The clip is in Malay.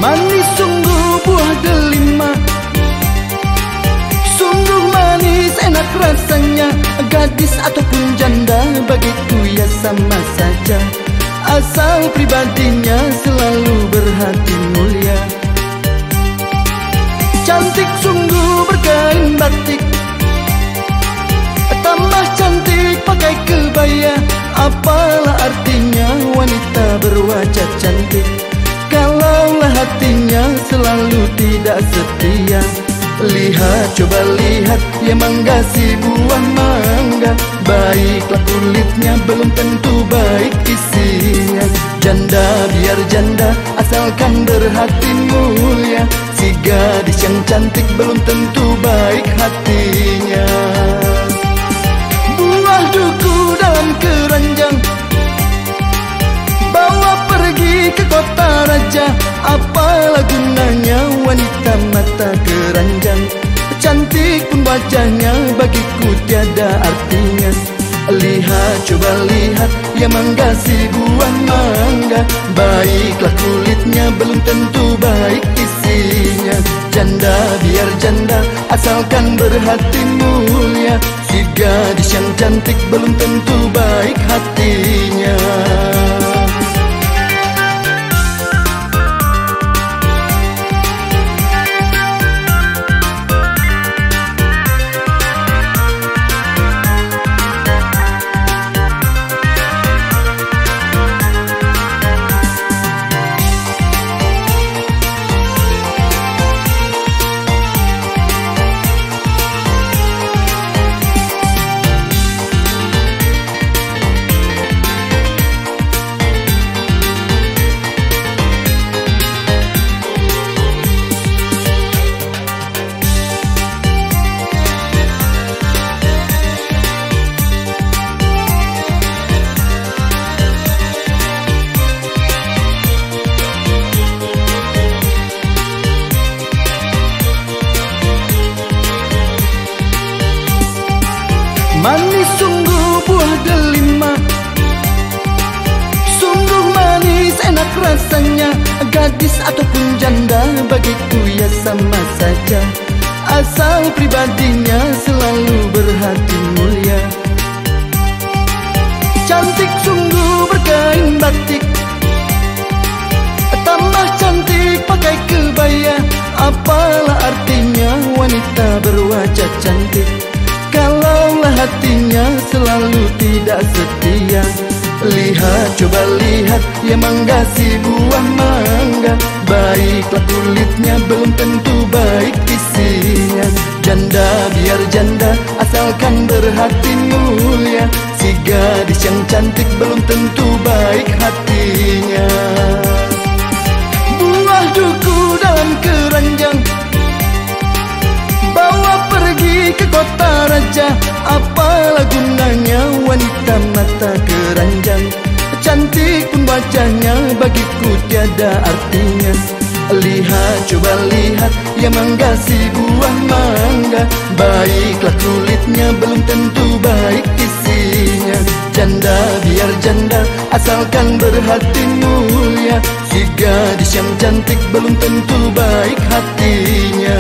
Manis sungguh buah delima, sungguh manis enak rasanya. Gadis ataupun janda bagiku ya sama saja, asal pribadinya selalu berhati mulia. Cantik sungguh berkain batik, tambah cantik pakai kebaya. Apalah artinya wanita berwajah cantik kalaulah hatinya selalu tidak setia. Lihat, coba lihat, ya mangga si buah mangga. Baiklah kulitnya, belum tentu baik isinya. Janda biar janda, asalkan berhati mulia. Si gadis yang cantik belum tentu baik hatinya. Buah duku dalam keranjang, bawa pergi ke kota raja. Apalah gunanya wanita mata keranjang, cantik pun wajahnya bagiku tiada artinya. Lihat, coba lihat, ya mangga si buah mangga. Baiklah kulitnya, belum tentu baik isinya. Janda biar janda, asalkan berhati mulia. Si gadis yang cantik belum tentu baik hatinya. Manis sungguh buah delima, sungguh manis enak rasanya. Gadis ataupun janda bagiku ya sama saja, asal pribadinya selalu berhati mulia. Cantik sungguh berkain batik, tambah cantik pakai kebaya. Apalah artinya wanita berwajah cantik kalaulah hatinya selalu tidak setia. Lihat, coba lihat, ya mangga si buah mangga. Baiklah kulitnya, belum tentu baik isinya. Janda biar janda, asalkan berhati mulia. Si gadis yang cantik belum tentu baik hatinya. Buah duku dalam keranjang, bawa pergi ke kota raja. Apalah gunanya wanita mata keranjang, cantik pun wajahnya bagiku tiada artinya. Lihat, coba lihat, ya mangga si buah mangga. Baiklah kulitnya, belum tentu baik isinya. Janda biar janda, asalkan berhati mulia. Si gadis yang cantik belum tentu baik hatinya.